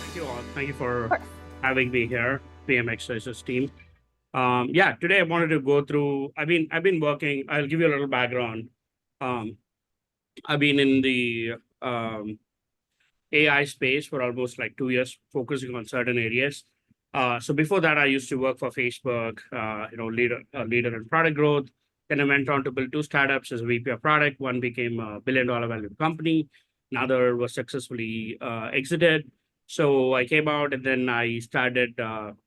Thank you all. Thank you for course. having me here, PMX's team. Yeah, today I wanted to go through. I've been working. I'll give you a little background. Um, I've been in the AI space for almost like 2 years, focusing on certain areas. So before that, I used to work for Facebook. Leader in product growth. Then I went on to build two startups as a VP of product. One became a billion-dollar value company. Another was successfully exited. So I came out and then I started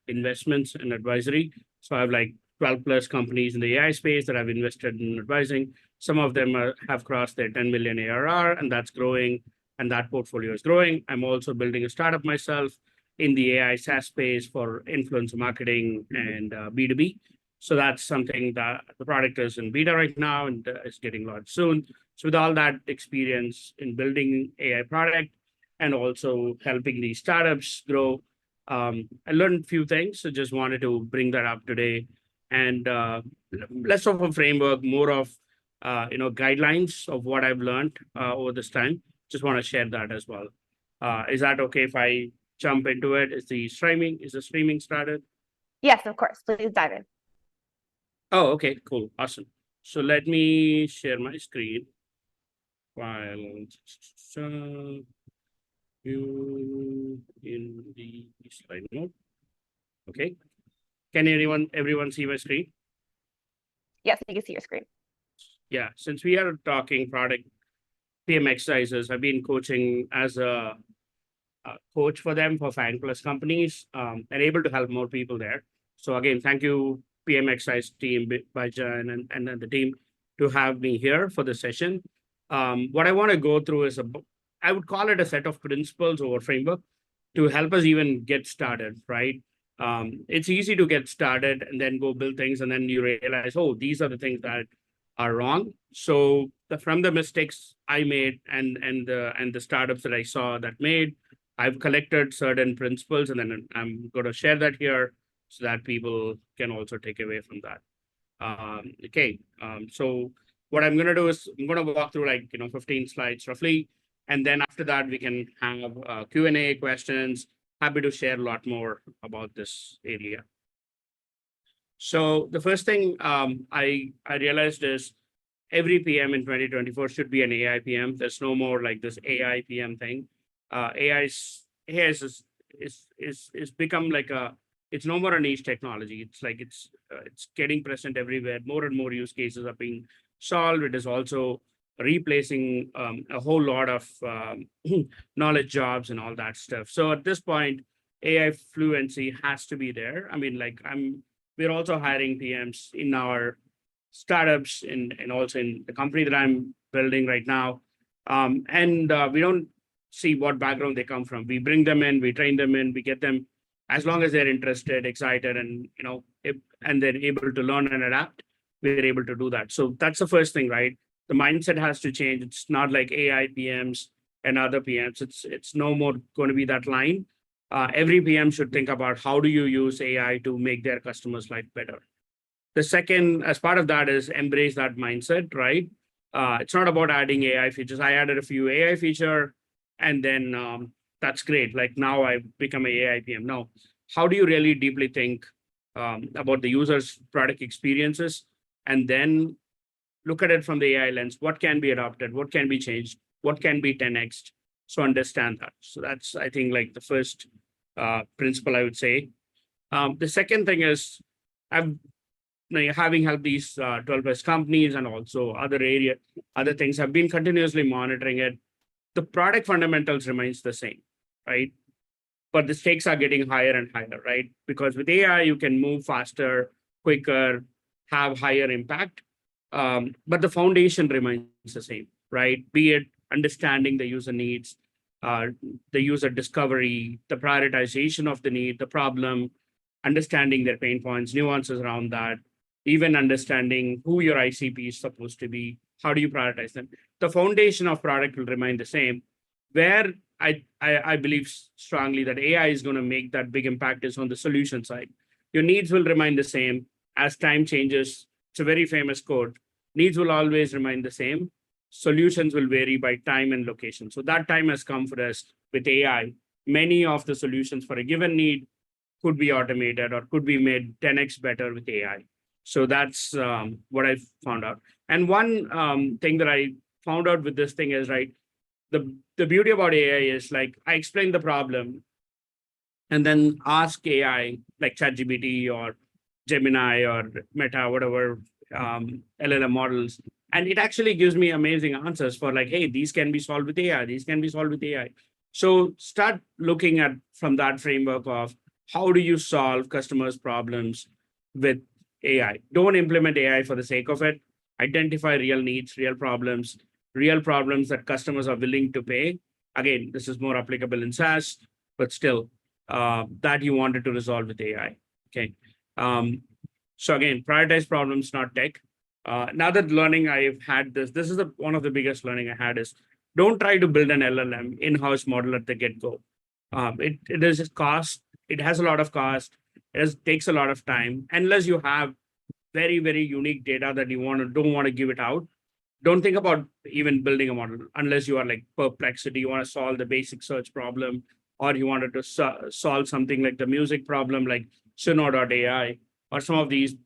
investments and advisory. So I have like 12 plus companies in the AI space that I've invested in advising. Some of them have crossed their 10 million ARR, and that's growing, and that portfolio is growing. I'm also building a startup myself in the AI SaaS space for influencer marketing and B2B. So that's something that the product is in beta right now and is getting launched soon. So with all that experience in building AI product and also helping these startups grow, I learned a few things. So just wanted to bring that up today, and less of a framework, more of guidelines of what I've learned over this time. Just want to share that as well. Is that okay if I jump into it? Is the streaming started? Yes, of course. Please dive in. Oh, okay, cool, awesome. So let me share my screen while you in the slide mode. Okay, can everyone see my screen? Yes, you can see your screen. Yeah, since we are talking product PM exercises, I've been coaching as a coach for them for 5+ companies, and able to help more people there. So again, thank you, PMXI's team, Bajan and the team to have me here for the session. What I want to go through is I would call it a set of principles or framework to help us even get started, right? It's easy to get started and then go build things, and then you realize, oh, these are the things that are wrong. So from the mistakes I made and the startups that I saw that made, I've collected certain principles, and then I'm going to share that here so that people can also take away from that. Okay. So what I'm going to do is I'm going to walk through 15 slides roughly, and then after that we can have Q&A questions. Happy to share a lot more about this area. So the first thing I realized is every PM in 2024 should be an AI PM. There's no more like this AI PM thing. AI is become like it's no more a niche technology. It's like it's getting present everywhere. More and more use cases are being solved. It is also replacing a whole lot of knowledge jobs and all that stuff. So at this point, AI fluency has to be there. I mean, we're also hiring PMs in our startups and also in the company that I'm building right now. We don't see what background they come from. We bring them in, we train them in, we get them, as long as they're interested, excited, and and they're able to learn and adapt, we're able to do that. So that's the first thing, right? The mindset has to change. It's not like AI PMs and other PMs. It's no more going to be that line. Every PM should think about how do you use AI to make their customers' life better. The second, as part of that, is embrace that mindset, right? It's not about adding AI features. I added a few AI feature, and then that's great. Like now I've become an AI PM. Now, how do you really deeply think about the user's product experiences, and then look at it from the AI lens? What can be adopted? What can be changed? What can be 10x? So understand that. So that's, I think, like the first principle I would say. The second thing is I've having helped these 12+ companies and also other things, have been continuously monitoring it. The product fundamentals remains the same, right? But the stakes are getting higher and higher, right? Because with AI, you can move faster, quicker, have higher impact. But the foundation remains the same, right? Be it understanding the user needs, the user discovery, the prioritization of the need, the problem, understanding their pain points, nuances around that, even understanding who your ICP is supposed to be, how do you prioritize them? The foundation of product will remain the same. Where I believe strongly that AI is going to make that big impact is on the solution side. Your needs will remain the same as time changes. It's a very famous quote. Needs will always remain the same. Solutions will vary by time and location. So that time has come for us with AI. many of the solutions for a given need could be automated or could be made 10x better with AI. So that's what I found out. And one thing that I found out with this thing is, right, the beauty about AI is, like, I explain the problem and then ask AI, like ChatGPT or Gemini or Meta, whatever LLM models, and it actually gives me amazing answers for, like, hey, these can be solved with AI, these can be solved with AI. So start looking at from that framework of how do you solve customers' problems with AI. Don't implement AI for the sake of it. Identify real needs, real problems that customers are willing to pay. Again, this is more applicable in SaaS, but still, that you wanted to resolve with AI. Okay. So again, prioritize problems, not tech. Another learning I've had, this is one of the biggest learning I had, is don't try to build an LLM in-house model at the get-go. It is a cost. It has a lot of cost. Takes a lot of time. Unless you have very, very unique data that you don't want to give it out, don't think about even building a model unless you are like Perplexity. You want to solve the basic search problem, or you wanted to solve something like the music problem, like Suno.ai, or some of these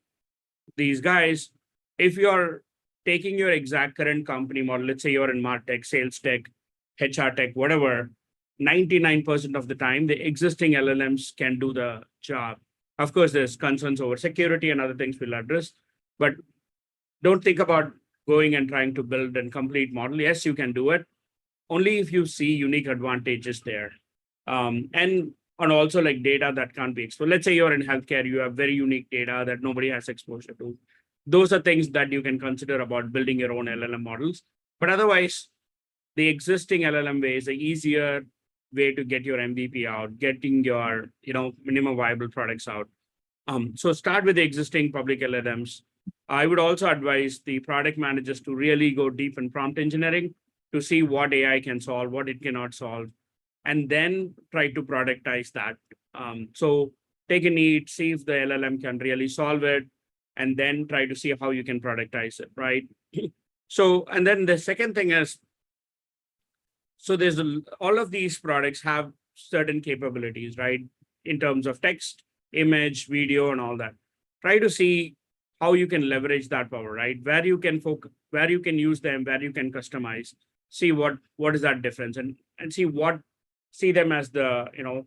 guys. If you're taking your exact current company model, let's say you're in MarTech, sales tech, HR tech, whatever, 99% of the time, the existing LLMs can do the job. Of course, there's concerns over security and other things we'll address, but don't think about going and trying to build a complete model. Yes, you can do it, only if you see unique advantages there. And also like data that can't be exposed. Let's say you're in healthcare, you have very unique data that nobody has exposure to. Those are things that you can consider about building your own LLM models. But otherwise, the existing LLM way is the easier way to get your MVP out, getting your minimum viable products out. So start with the existing public LLMs. I would also advise the product managers to really go deep in prompt engineering to see what AI can solve, what it cannot solve, and then try to productize that. So take a need, see if the LLM can really solve it, and then try to see how you can productize it, right? So, and then the second thing is, so there's all of these products have certain capabilities, right? In terms of text, image, video, and all that. Try to see how you can leverage that power, right? Where you can focus, where you can use them, where you can customize, see what is that difference, and see them as the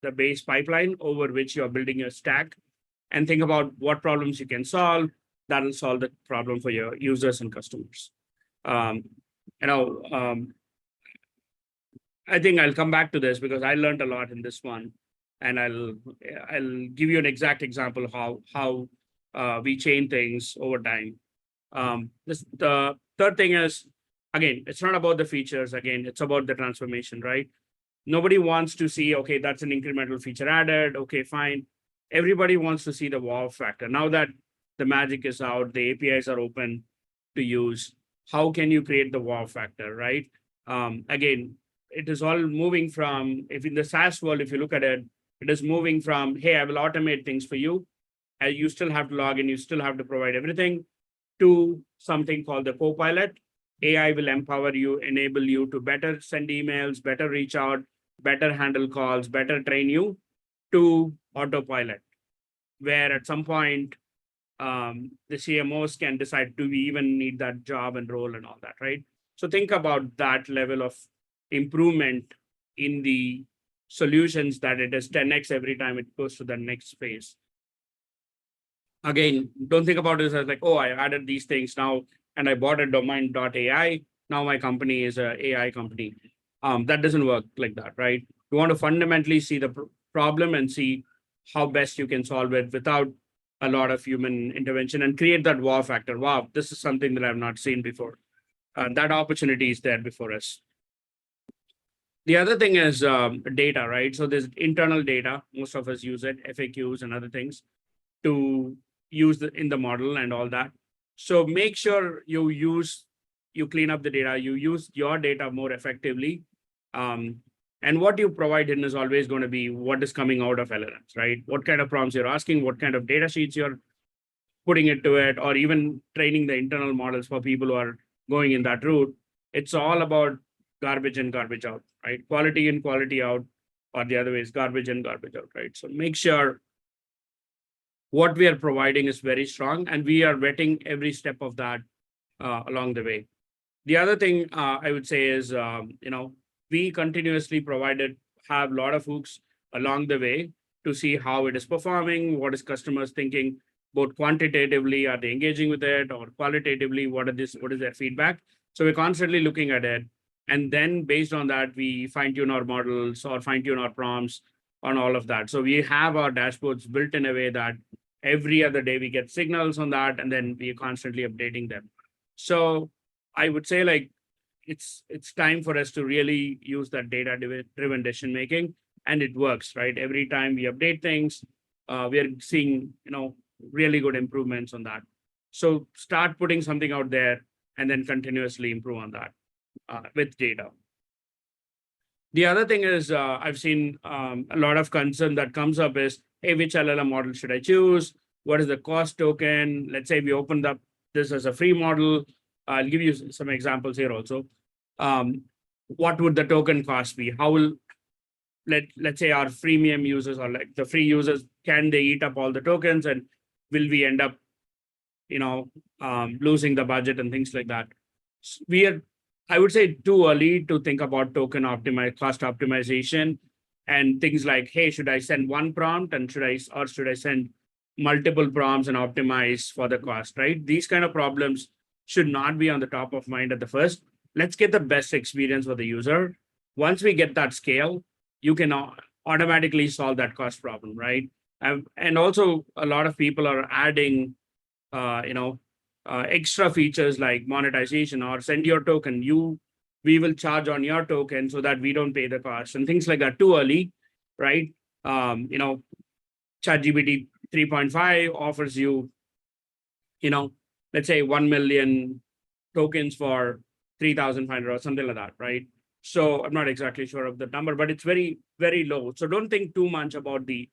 the base pipeline over which you're building your stack, and think about what problems you can solve that will solve the problem for your users and customers. I think I'll come back to this because I learned a lot in this one, and I'll give you an exact example of how we change things over time. The third thing is, again, it's not about the features. Again, it's about the transformation, right? Nobody wants to see, okay, that's an incremental feature added. Okay, fine. Everybody wants to see the wow factor. Now that the magic is out, the APIs are open to use. How can you create the wow factor, right? Again, it is all moving from, if in the SaaS world, if you look at it, it is moving from, hey, I will automate things for you, and you still have to log in, you still have to provide everything, to something called the Copilot. AI will empower you, enable you to better send emails, better reach out, better handle calls, better train you, to autopilot, where at some point, the CMOs can decide, do we even need that job and role and all that, right? So think about that level of improvement in the solutions, that it is 10x every time it goes to the next phase. Again, don't think about it as like, oh, I added these things now and I bought a domain.ai. Now my company is an AI company. That doesn't work like that, right? You want to fundamentally see the problem and see how best you can solve it without a lot of human intervention, and create that wow factor. Wow, this is something that I've not seen before. That opportunity is there before us. The other thing is data, right? So there's internal data. Most of us use it, FAQs and other things, to use in the model and all that. So make sure you clean up the data, you use your data more effectively. And what you provide in is always going to be what is coming out of LLMs, right? What kind of prompts you're asking, what kind of data sheets you're putting into it, or even training the internal models for people who are going in that route. It's all about garbage in, garbage out, right? Quality in, quality out. or the other way is garbage in, garbage out, right? So make sure what we are providing is very strong, and we are vetting every step of that along the way. The other thing I would say is, we continuously have a lot of hooks along the way to see how it is performing, what is customers thinking, both quantitatively, are they engaging with it, or qualitatively, what is their feedback? So we're constantly looking at it. And then based on that, we fine tune our models or fine tune our prompts on all of that. So we have our dashboards built in a way that every other day we get signals on that, and then we're constantly updating them. So I would say, like, it's time for us to really use that data-driven decision making, and it works, right? Every time we update things, we are seeing, really good improvements on that. So start putting something out there and then continuously improve on that with data. The other thing is, I've seen a lot of concern that comes up is, hey, which LLM model should I choose? What is the cost token? Let's say we opened up this as a free model. I'll give you some examples here also. What would the token cost be? How will, let's say our freemium users, or like the free users, can they eat up all the tokens, and will we end up, losing the budget and things like that? I would say, too early to think about cost optimization and things like, hey, should I send one prompt and should I send multiple prompts and optimize for the cost, right? These kind of problems should not be on the top of mind at the first. Let's get the best experience for the user. Once we get that scale, you can automatically solve that cost problem, right? And also, a lot of people are adding, extra features like monetization or send your token. We will charge on your token so that we don't pay the cost and things like that. Too early, right? ChatGPT 3.5 offers you, let's say 1 million tokens for 3,500 or something like that, right? So I'm not exactly sure of the number, but it's very, very low. So don't think too much about the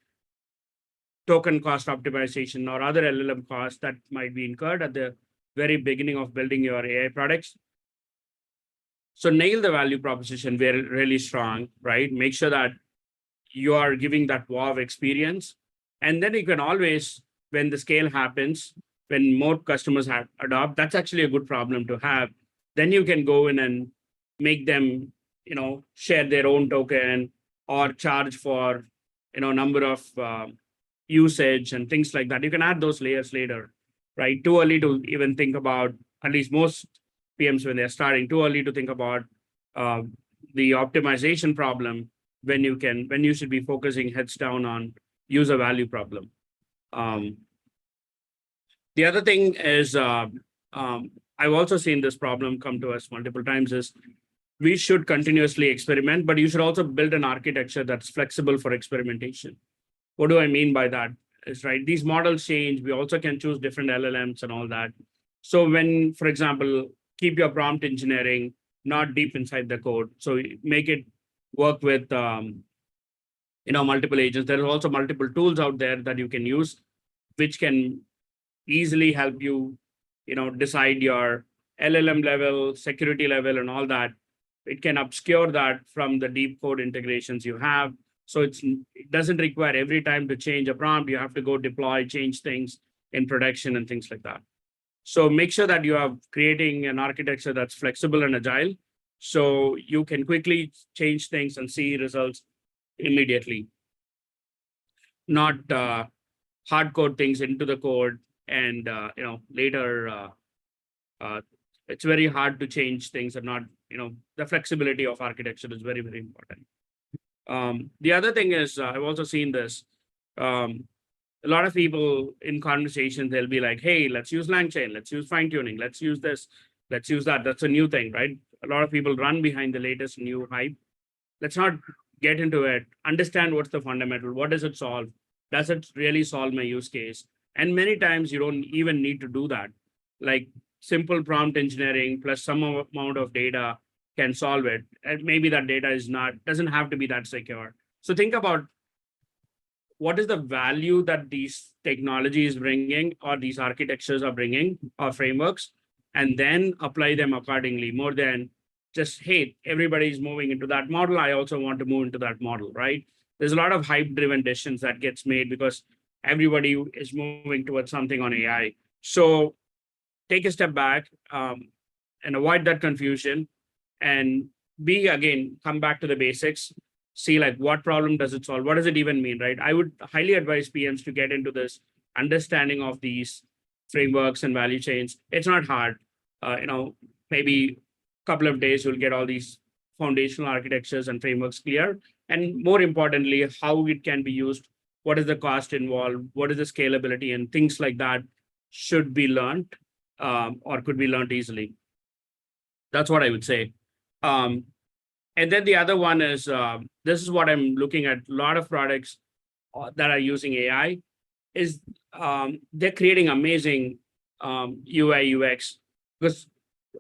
token cost optimization or other LLM costs that might be incurred at the very beginning of building your AI products. So nail the value proposition very, really strong, right? Make sure that you are giving that wow experience. And then you can always, when the scale happens, when more customers adopt, that's actually a good problem to have. Then you can go in and make them, share their own token or charge for, number of usage and things like that. You can add those layers later, right? Too early to even think about, at least most PMs when they're starting, too early to think about the optimization problem when you should be focusing heads down on user value problem. The other thing is, I've also seen this problem come to us multiple times, is we should continuously experiment, but you should also build an architecture that's flexible for experimentation. What do I mean by that? Is, right, these models change. We also can choose different LLMs and all that. So when, for example, keep your prompt engineering not deep inside the code. So make it work with, multiple agents. There are also multiple tools out there that you can use, which can easily help you, decide your LLM level, security level, and all that. It can obscure that from the deep code integrations you have. So it doesn't require every time to change a prompt. You have to go deploy, change things in production and things like that. So make sure that you are creating an architecture that's flexible and agile, so you can quickly change things and see results immediately. Not hard code things into the code and later it's very hard to change things, and not, the flexibility of architecture is very, very important. The other thing is, I've also seen this. A lot of people in conversations, they'll be like, hey, let's use LangChain, let's use fine tuning, let's use this, let's use that. That's a new thing, right? A lot of people run behind the latest new hype. Let's not get into it. Understand what's the fundamental. What does it solve? Does it really solve my use case? And many times you don't even need to do that. Like simple prompt engineering plus some amount of data can solve it. And maybe that data doesn't have to be that secure. So think about what is the value that these technologies bringing, or these architectures are bringing, or frameworks, and then apply them accordingly, more than just, hey, everybody's moving into that model. I also want to move into that model, right? There's a lot of hype-driven decisions that gets made because everybody is moving towards something on AI. So take a step back and avoid that confusion and come back to the basics, see like what problem does it solve? What does it even mean, right? I would highly advise PMs to get into this understanding of these frameworks and value chains. It's not hard. Maybe a couple of days, you'll get all these foundational architectures and frameworks clear. And more importantly, how it can be used, what is the cost involved, what is the scalability, and things like that should be learned or could be learned easily. That's what I would say. And then the other one is, this is what I'm looking at, a lot of products that are using AI is they're creating amazing UI, UX. Because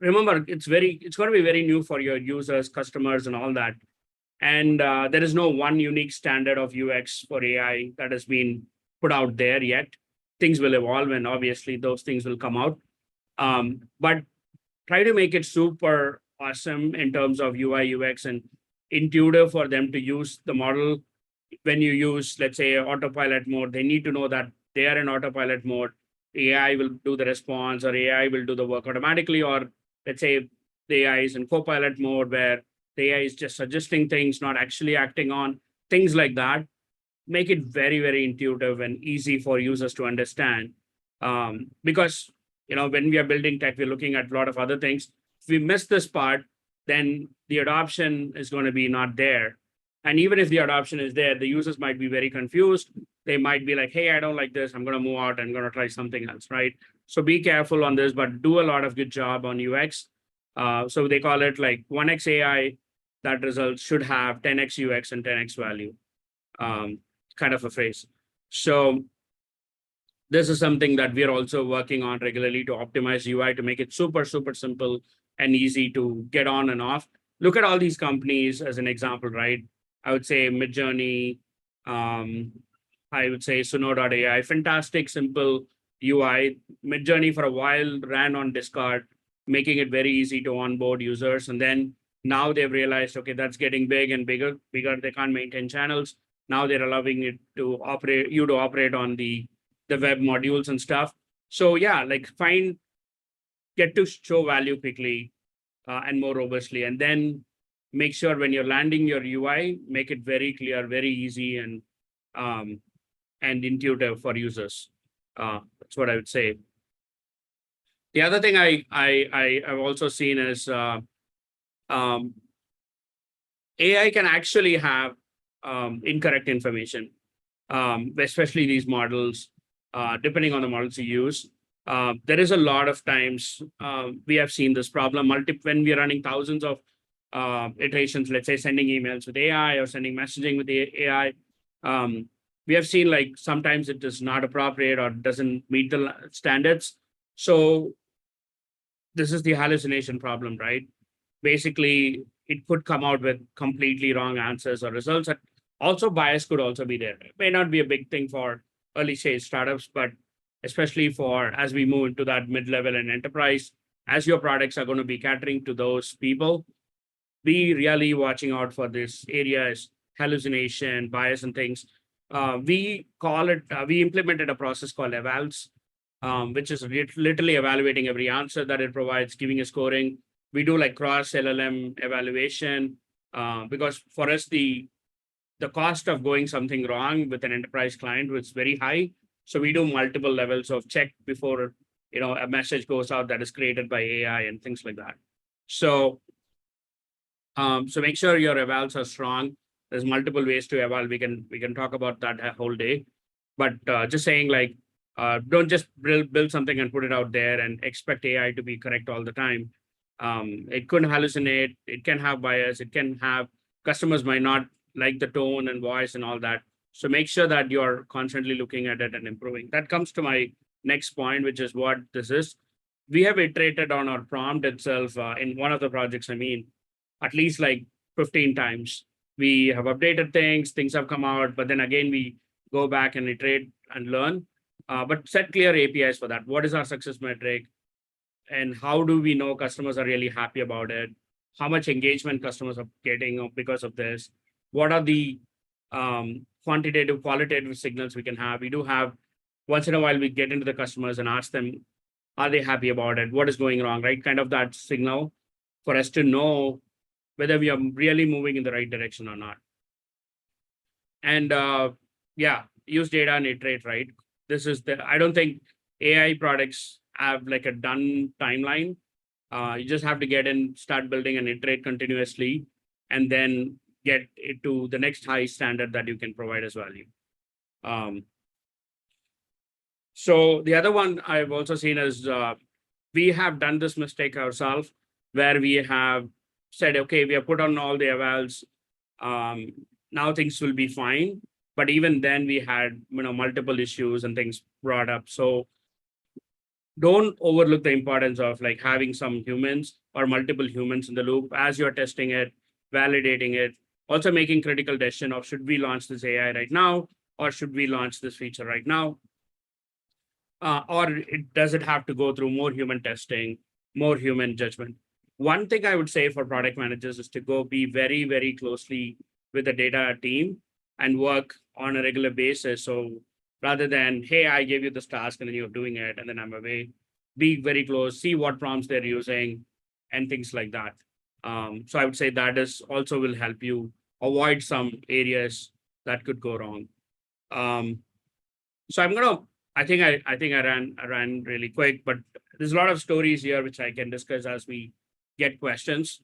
remember, it's going to be very new for your users, customers, and all that. And there is no one unique standard of UX for AI that has been put out there yet. Things will evolve, and obviously those things will come out. But try to make it super awesome in terms of UI, UX, and intuitive for them to use the model. When you use, let's say, autopilot mode, they need to know that they are in autopilot mode. AI will do the response, or AI will do the work automatically, or let's say the AI is in copilot mode where the AI is just suggesting things, not actually acting on things like that. Make it very, very intuitive and easy for users to understand. Because when we are building tech, we're looking at a lot of other things. If we miss this part, then the adoption is going to be not there. And even if the adoption is there, the users might be very confused. They might be like, hey, I don't like this. I'm going to move out. I'm going to try something else, right? So be careful on this, but do a lot of good job on UX. So they call it like 1x AI, that result should have 10x UX and 10x value, kind of a phrase. So this is something that we are also working on regularly to optimize UI to make it super, super simple and easy to get on and off. Look at all these companies as an example, right? I would say Midjourney, I would say Suno.ai, fantastic, simple UI. Midjourney for a while ran on Discord, making it very easy to onboard users. And then now they've realized, okay, that's getting big and bigger. They can't maintain channels. Now they're allowing it to operate on the web modules and stuff. So yeah, like get to show value quickly and more robustly. And then make sure when you're landing your UI, make it very clear, very easy, and intuitive for users. That's what I would say. The other thing I've also seen is AI can actually have incorrect information, especially these models, depending on the models you use. There is a lot of times we have seen this problem when we are running thousands of iterations, let's say sending emails with AI or sending messaging with the AI. We have seen like sometimes it is not appropriate or doesn't meet the standards. So this is the hallucination problem, right? Basically, it could come out with completely wrong answers or results. Also, bias could also be there. It may not be a big thing for early stage startups, but especially for as we move into that mid-level and enterprise, as your products are going to be catering to those people, be really watching out for this areas, hallucination, bias, and things. We implemented a process called evals, which is literally evaluating every answer that it provides, giving a scoring. We do like cross LLM evaluation because for us, the cost of going something wrong with an enterprise client was very high. So we do multiple levels of check before a message goes out that is created by AI and things like that. So make sure your evals are strong. There's multiple ways to eval. We can talk about that a whole day, but just saying like don't just build something and put it out there and expect AI to be correct all the time. It could hallucinate. It can have bias. It can have customers might not like the tone and voice and all that. So make sure that you're constantly looking at it and improving. That comes to my next point, which is what this is. We have iterated on our prompt itself in one of the projects. I mean, at least like 15 times. We have updated things have come out, but then again, we go back and iterate and learn. But set clear APIs for that. What is our success metric? And how do we know customers are really happy about it? how much engagement customers are getting because of this. What are the quantitative, qualitative signals we can have? We do have, once in a while, we get into the customers and ask them, are they happy about it? What is going wrong, right? Kind of that signal for us to know whether we are really moving in the right direction or not. And yeah, use data and iterate, right? This is I don't think AI products have like a done timeline. You just have to get in, start building and iterate continuously, and then get it to the next high standard that you can provide as value. So the other one I've also seen is we have done this mistake ourselves, where we have said, okay, we have put on all the evals. Now things will be fine. But even then we had, multiple issues and things brought up. So don't overlook the importance of like having some humans or multiple humans in the loop as you're testing it, validating it, also making critical decision of should we launch this AI right now, or should we launch this feature right now? Or does it have to go through more human testing, more human judgment? One thing I would say for product managers is to go be very, very closely with the data team and work on a regular basis. So rather than, hey, I gave you this task and then you're doing it and then I'm away, be very close, see what prompts they're using and things like that. So I would say that is also will help you avoid some areas that could go wrong. So I think I ran really quick, but there's a lot of stories here which I can discuss as we get questions.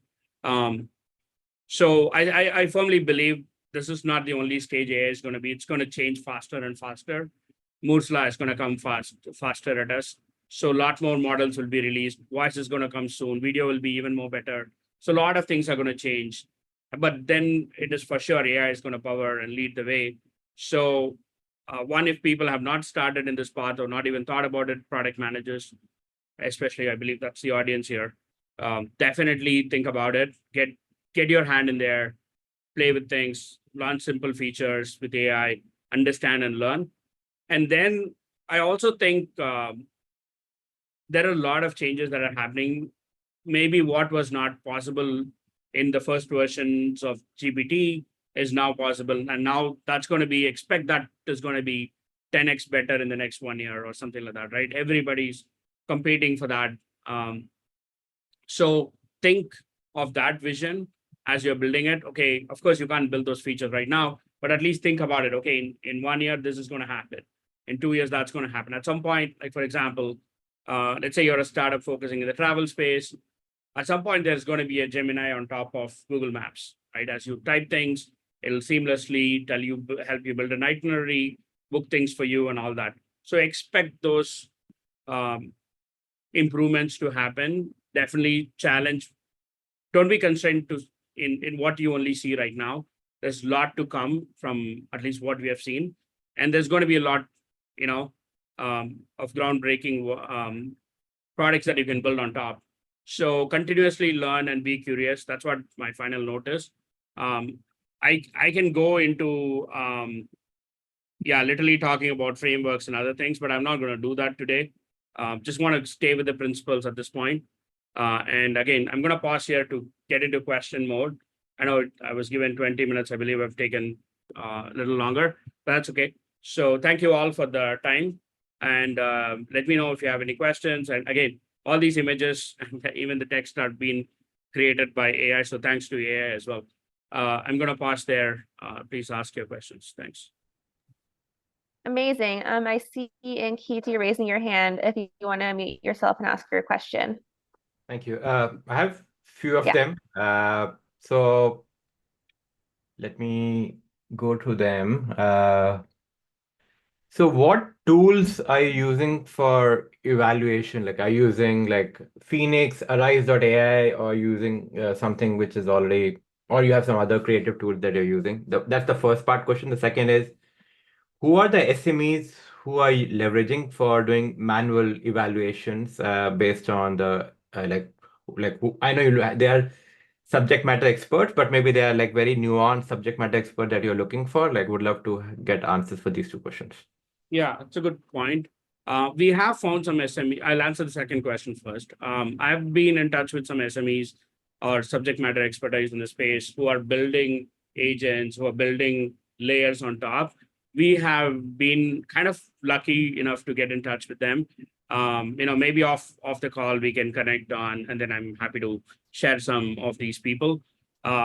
So I firmly believe this is not the only stage AI is going to be. It's going to change faster and faster. Moore's law is going to come faster at us. So a lot more models will be released. Voice is going to come soon. Video will be even more better. So a lot of things are going to change. But then it is for sure AI is going to power and lead the way. So one, if people have not started in this path or not even thought about it, product managers, especially, I believe that's the audience here, definitely think about it. Get your hand in there, play with things, launch simple features with AI, understand and learn. And then I also think there are a lot of changes that are happening. Maybe what was not possible in the first versions of GPT is now possible. And now that's going to be, expect that is going to be 10x better in the next 1 year or something like that, right? Everybody's competing for that. So think of that vision as you're building it. Okay, of course, you can't build those features right now, but at least think about it. Okay, in 1 year, this is going to happen. In 2 years, that's going to happen. At some point, like for example, let's say you're a startup focusing in the travel space. At some point, there's going to be a Gemini on top of Google Maps, right? As you type things, it'll seamlessly tell you, help you build an itinerary, book things for you and all that. So expect those improvements to happen. Definitely challenge. Don't be constrained to in what you only see right now. There's a lot to come from at least what we have seen. And there's going to be a lot, of groundbreaking products that you can build on top. So continuously learn and be curious. That's what my final note is. I can go into, literally talking about frameworks and other things, but I'm not going to do that today. Just want to stay with the principles at this point. And again, I'm going to pause here to get into question mode. I know I was given 20 minutes. I believe I've taken a little longer, but that's okay. So thank you all for the time. And let me know if you have any questions. And again, all these images, even the text are being created by AI. So thanks to AI as well. I'm going to pause there. Please ask your questions. Thanks. Amazing. I see in Keith, raising your hand if you want to unmute yourself and ask your question. Thank you. I have few of them. So let me go to them. So what tools are you using for evaluation? Like, are you using like Phoenix, Arise.ai, or using something which is already, or you have some other creative tools that you're using? That's the first part question. The second is, who are the SMEs who are leveraging for doing manual evaluations based on the who, I know they are subject matter experts, but maybe they are like very nuanced subject matter expert that you're looking for. Like, would love to get answers for these two questions. Yeah, it's a good point. We have found some SME. I'll answer the second question first. I've been in touch with some SMEs or subject matter expertise in the space who are building agents, who are building layers on top. We have been kind of lucky enough to get in touch with them. Maybe off the call we can connect on, and then I'm happy to share some of these people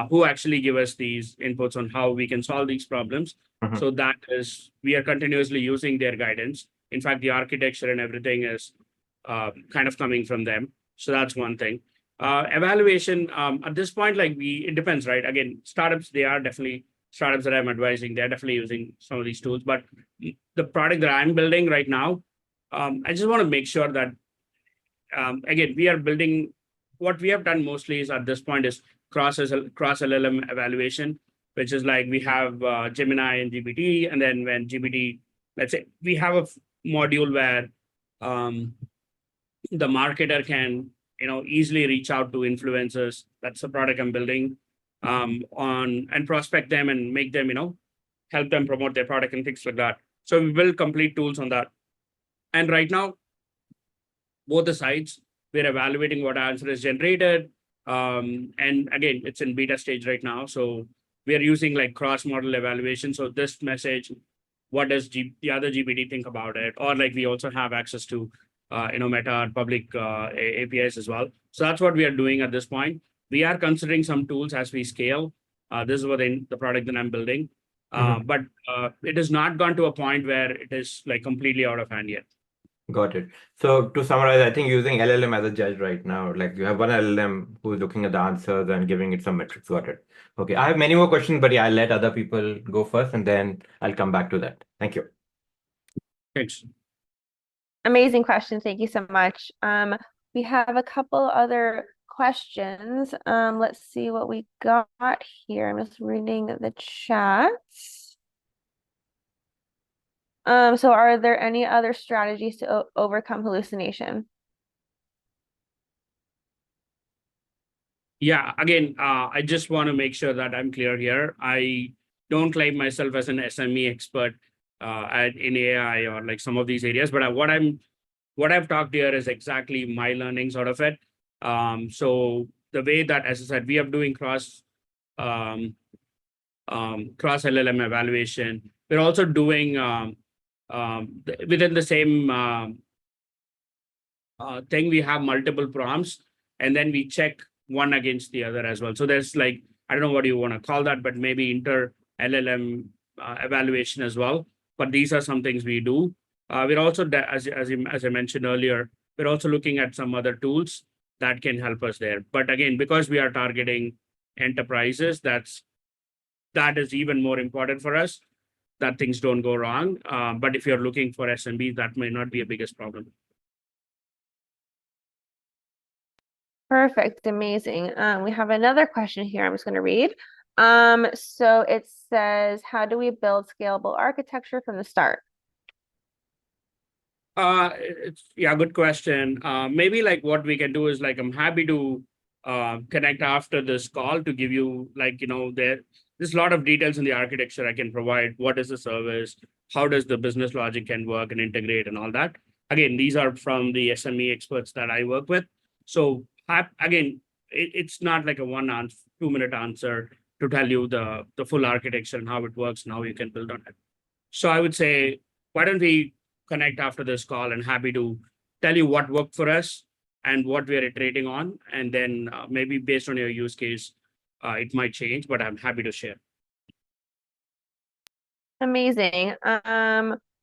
who actually give us these inputs on how we can solve these problems. Mhm. So that is, we are continuously using their guidance. In fact, the architecture and everything is kind of coming from them. So that's one thing. Evaluation at this point, it depends, right? Again, startups, they are definitely startups that I'm advising. They're definitely using some of these tools, but the product that I'm building right now, I just want to make sure that again, we are building. What we have done mostly is at this point is cross LLM evaluation, which is like we have Gemini and GPT, and then when GPT, let's say we have a module where the marketer can easily reach out to influencers. That's the product I'm building on, and prospect them and make them help them promote their product and things like that. So we build complete tools on that. And right now, both the sides, we're evaluating what answer is generated. And again, it's in beta stage right now. So we are using like cross-model evaluation. So this message, what does the other GPT think about it? Or like we also have access to Meta and public APIs as well. So that's what we are doing at this point. We are considering some tools as we scale. This is what the product that I'm building. But it has not gone to a point where it is like completely out of hand yet. Got it. So to summarize, I think using LLM as a judge right now, like you have one LLM who's looking at the answers and giving it some metrics. Got it. Okay. I have many more questions, but yeah, I'll let other people go first and then I'll come back to that. Thank you. Thanks. Amazing question. Thank you so much. We have a couple other questions. Let's see what we got here. I'm just reading the chat. So are there any other strategies to overcome hallucination? Yeah, again, I just want to make sure that I'm clear here. I don't claim myself as an SME expert in AI or like some of these areas, but what I've talked here is exactly my learnings out of it. So the way that, as I said, we are doing cross LLM evaluation. We're also doing within the same thing, we have multiple prompts, and then we check one against the other as well. So there's like, I don't know what you want to call that, but maybe inter LLM evaluation as well. But these are some things we do. We're also, as I mentioned earlier, we're also looking at some other tools that can help us there. But again, because we are targeting enterprises, that is even more important for us, that things don't go wrong. But if you're looking for SMB, that may not be a biggest problem. Perfect. Amazing. We have another question here. I'm just going to read. So it says, how do we build scalable architecture from the start? Yeah, good question. Maybe like what we can do is like, I'm happy to connect after this call to give you like, there's a lot of details in the architecture I can provide. What is the service? How does the business logic can work and integrate and all that? Again, these are from the SME experts that I work with. So again, it's not like a 2-minute answer to tell you the full architecture and how it works and how you can build on it. So I would say, why don't we connect after this call, and happy to tell you what worked for us and what we are iterating on. And then maybe based on your use case, it might change, but I'm happy to share. Amazing.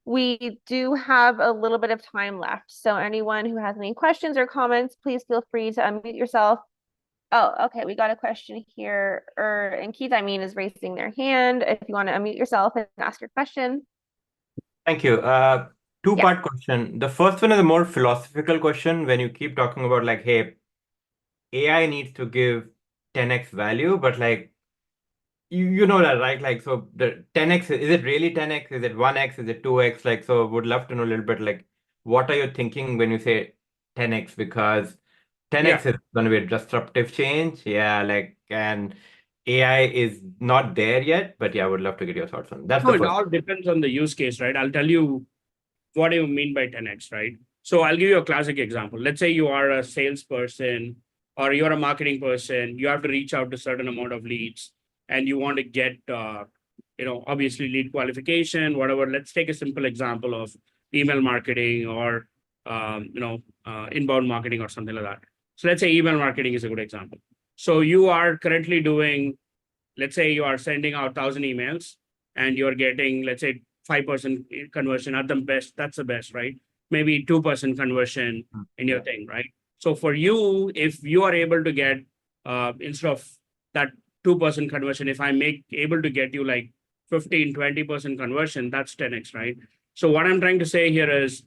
We do have a little bit of time left. So anyone who has any questions or comments, please feel free to unmute yourself. Oh, okay. We got a question here. And Keith, is raising their hand. If you want to unmute yourself and ask your question. Thank you. Two-part question. The first one is a more philosophical question. When you keep talking about like, hey, AI needs to give 10x value, but like, you know that, right? Like, so the 10x, is it really 10x? Is it 1x? Is it 2x? Like, so would love to know a little bit, like, what are you thinking when you say 10x? Because 10x is going to be a disruptive change. Yeah, like, and AI is not there yet, but yeah, I would love to get your thoughts on that. It all depends on the use case, right? I'll tell you what do you mean by 10x, right? So I'll give you a classic example. Let's say you are a salesperson or you're a marketing person, you have to reach out to a certain amount of leads and you want to get, obviously lead qualification, whatever. Let's take a simple example of email marketing or, inbound marketing or something like that. So let's say email marketing is a good example. So you are currently doing, let's say you are sending out 1,000 emails and you're getting, let's say 5% conversion at the best. That's the best, right? Maybe 2% conversion in your thing, right? So for you, if you are able to get, instead of that 2% conversion, if I'm able to get you like 15, 20% conversion, that's 10x, right? So what I'm trying to say here is,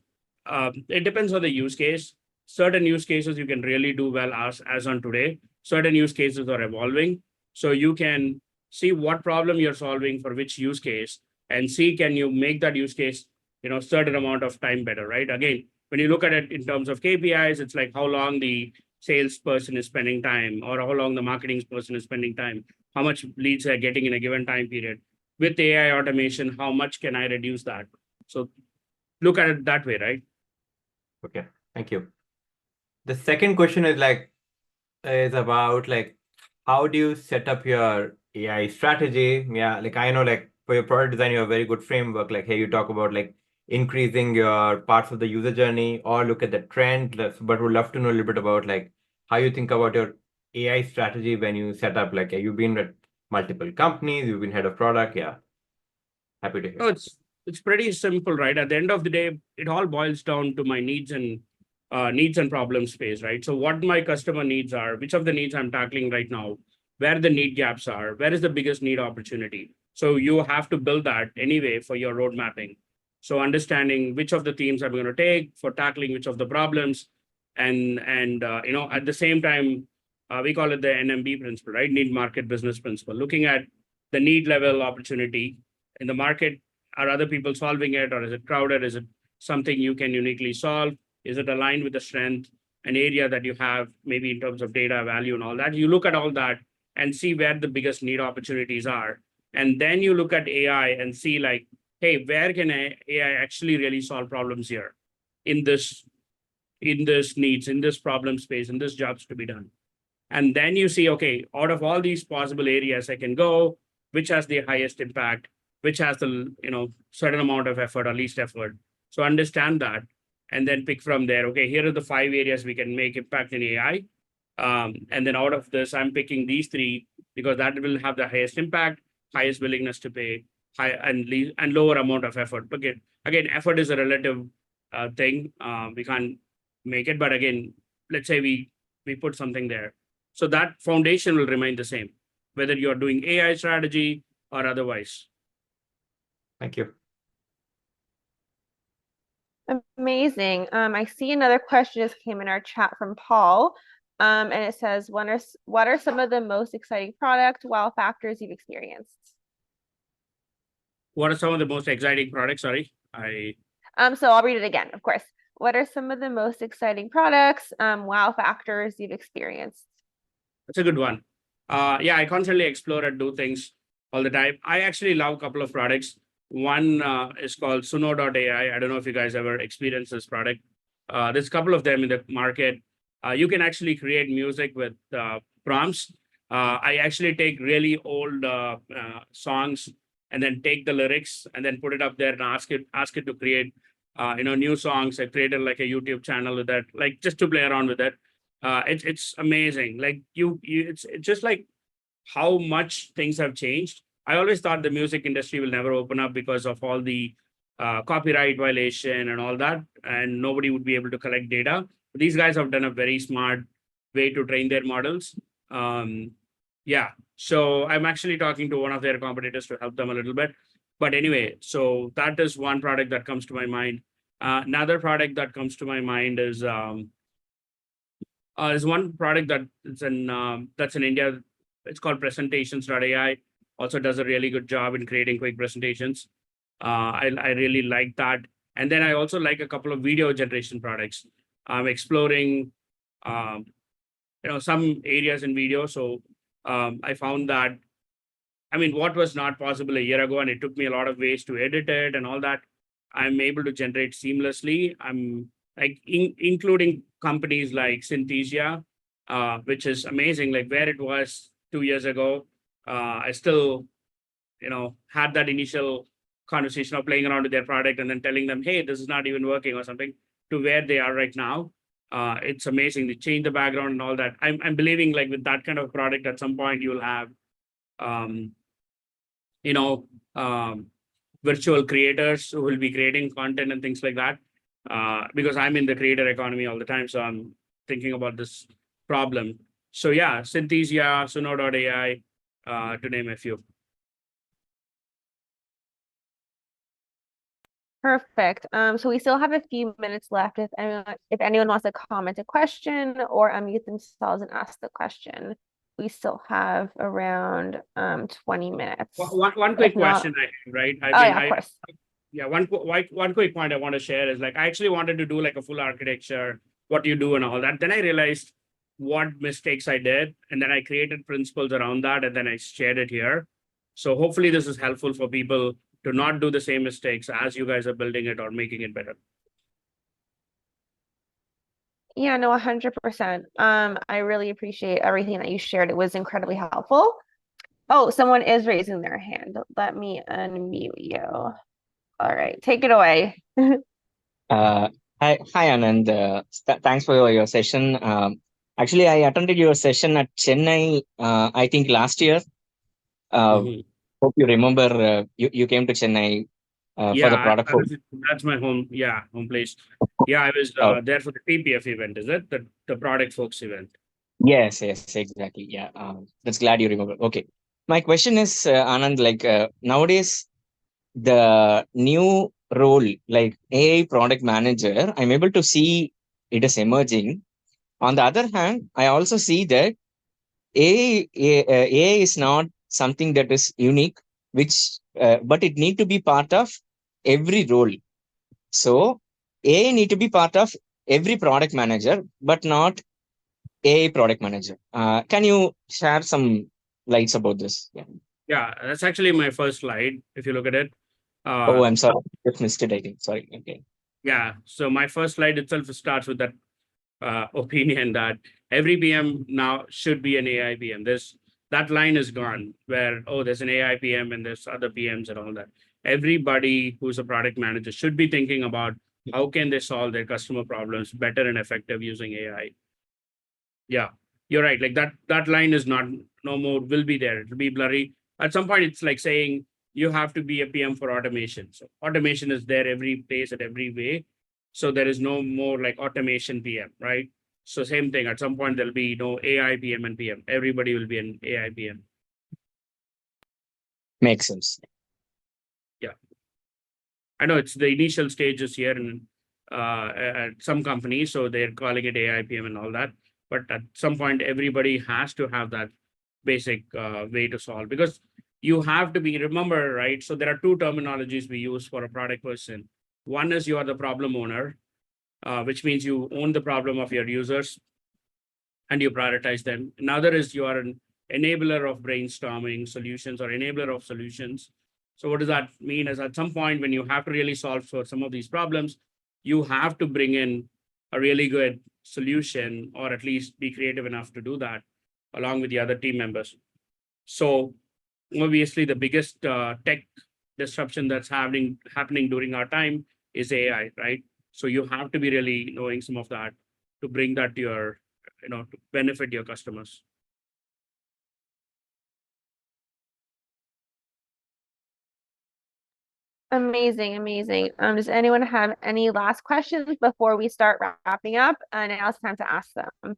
it depends on the use case. Certain use cases you can really do well as on today. Certain use cases are evolving. So you can see what problem you're solving for which use case and see, can you make that use case, certain amount of time better, right? Again, when you look at it in terms of KPIs, it's like how long the salesperson is spending time or how long the marketing person is spending time, how much leads they're getting in a given time period. With AI automation, how much can I reduce that? So look at it that way, right? Okay, thank you. The second question is about how do you set up your AI strategy? Yeah, I know for your product design, you have a very good framework. Hey, you talk about increasing your parts of the user journey or look at the trend. But we'd love to know a little bit about how you think about your AI strategy when you set up. You've been at multiple companies, you've been head of product. Yeah, happy to hear. No, it's pretty simple, right? At the end of the day, it all boils down to my needs and problem space, right? So what my customer needs are, which of the needs I'm tackling right now, where the need gaps are, where is the biggest need opportunity. So you have to build that anyway for your road mapping. So understanding which of the themes I'm going to take for tackling which of the problems, and at the same time, we call it the NMB principle, right? Need market business principle. Looking at the need level opportunity in the market. Are other people solving it, or is it crowded? Is it something you can uniquely solve? Is it aligned with the strength, an area that you have, maybe in terms of data value and all that? You look at all that and see where the biggest need opportunities are. And then you look at AI and see hey, where can AI actually really solve problems here in this needs, in this problem space, in this jobs to be done. And then you see, okay, out of all these possible areas I can go, which has the highest impact, which has the certain amount of effort or least effort. So understand that and then pick from there. Okay, here are the 5 areas we can make impact in AI. And then out of this, I'm picking these 3 because that will have the highest impact, highest willingness to pay, high and lower amount of effort. But again, effort is a relative thing. We can't make it, but again, let's say we put something there. So that foundation will remain the same, whether you're doing AI strategy or otherwise. Thank you. Amazing. I see another question just came in our chat from Paul. And it says, what are some of the most exciting product wow factors you've experienced? What are some of the most exciting products? Sorry, So I'll read it again, of course. What are some of the most exciting products, wow factors you've experienced? That's a good one. Yeah, I constantly explore and do things all the time. I actually love a couple of products. One is called Suno.ai. I don't know if you guys ever experienced this product. There's a couple of them in the market. You can actually create music with prompts. I actually take really old songs and then take the lyrics and then put it up there and ask it to create new songs. I created a YouTube channel with that, just to play around with it. It's amazing. It's just how much things have changed. I always thought the music industry will never open up because of all the copyright violation and all that, and nobody would be able to collect data. But these guys have done a very smart way to train their models. Yeah, so I'm actually talking to one of their competitors to help them a little bit. But anyway, so that is one product that comes to my mind. Another product that comes to my mind is one product that's in India. It's called presentations.ai. Also does a really good job in creating quick presentations. I really like that. And then I also like a couple of video generation products. I'm exploring some areas in video. So I found that, what was not possible a year ago, and it took me a lot of ways to edit it and all that, I'm able to generate seamlessly. I'm including companies like Synthesia, which is amazing. Like where it was 2 years ago, I still, had that initial conversation of playing around with their product and then telling them, hey, this is not even working or something, to where they are right now. It's amazing. They change the background and all that. I'm believing like with that kind of product, at some point you'll have, you know, virtual creators who will be creating content and things like that. Because I'm in the creator economy all the time, so I'm thinking about this problem. So yeah, Synthesia, Suno.ai, to name a few. Perfect. So we still have a few minutes left. If anyone wants to comment a question or unmute themselves and ask the question, we still have around 20 minutes. One quick question, right? Of course. Yeah, one quick point I want to share is like I actually wanted to do like a full architecture, what you do and all that. Then I realized what mistakes I did, and then I created principles around that, and then I shared it here. So hopefully this is helpful for people to not do the same mistakes as you guys are building it or making it better. Yeah, no, 100%. I really appreciate everything that you shared. It was incredibly helpful. Oh, someone is raising their hand. Let me unmute you. All right, take it away. Hi, Anand. Thanks for your session. Actually, I attended your session at Chennai, I think last year. Hope you remember, you came to Chennai for the product. That's my home place. Yeah, I was there for the PPF event, is it? The product folks event. Yes, exactly. Yeah, that's glad you remember. Okay. My question is, Anand, like nowadays, the new role, like AI product manager, I'm able to see it is emerging. On the other hand, I also see that AI is not something that is unique, but it need to be part of every role. So AI need to be part of every product manager, but not AI product manager. Can you share some lights about this? Yeah, that's actually my first slide. If you look at it. Oh, I'm sorry, just missed it. I think. Sorry. Okay. Yeah. So my first slide itself starts with that opinion that every PM now should be an AI PM. That line is gone where, there's an AI PM and there's other PMs and all that. Everybody who's a product manager should be thinking about how can they solve their customer problems better and effective using AI. Yeah, you're right. Like that line is no more, will be there. It'll be blurry. At some point, it's like saying you have to be a PM for automation. So automation is there every place at every way. So there is no more like automation PM, right? So same thing. At some point, there'll be no AI PM and PM. Everybody will be an AI PM. Makes sense. Yeah. I know it's the initial stages here in at some companies, so they're calling it AI PM and all that. But at some point, everybody has to have that basic way to solve, because you have to remember, right? So there are two terminologies we use for a product person. One is you are the problem owner, which means you own the problem of your users and you prioritize them. Another is you are an enabler of brainstorming solutions or enabler of solutions. So what does that mean? Is at some point when you have to really solve for some of these problems, you have to bring in a really good solution, or at least be creative enough to do that along with the other team members. So obviously the biggest tech disruption that's happening during our time is AI, right? So you have to be really knowing some of that to bring that to your, to benefit your customers. Amazing. Does anyone have any last questions before we start wrapping up? And now it's time to ask them.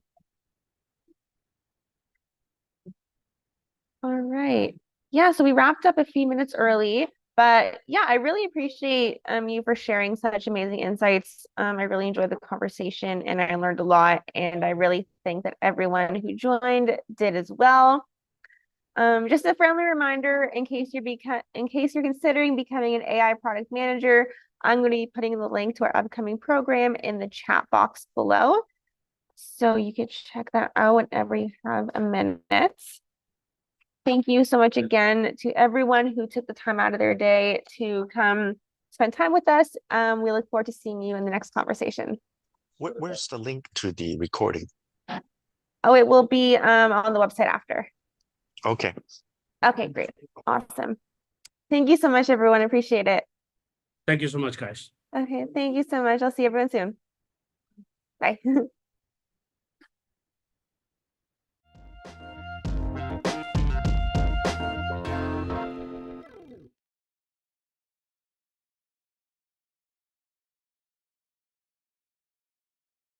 All right. Yeah, so we wrapped up a few minutes early, but yeah, I really appreciate you for sharing such amazing insights. I really enjoyed the conversation and I learned a lot, and I really think that everyone who joined did as well. Just a friendly reminder, in case you're considering becoming an AI product manager, I'm going to be putting the link to our upcoming program in the chat box below, so you can check that out whenever you have a minute. Thank you so much again to everyone who took the time out of their day to come spend time with us. We look forward to seeing you in the next conversation. Where's the link to the recording? Oh, it will be on the website after. Okay. Okay, great. Awesome. Thank you so much, everyone. Appreciate it. Thank you so much, guys. Okay, thank you so much. I'll see everyone soon. Bye.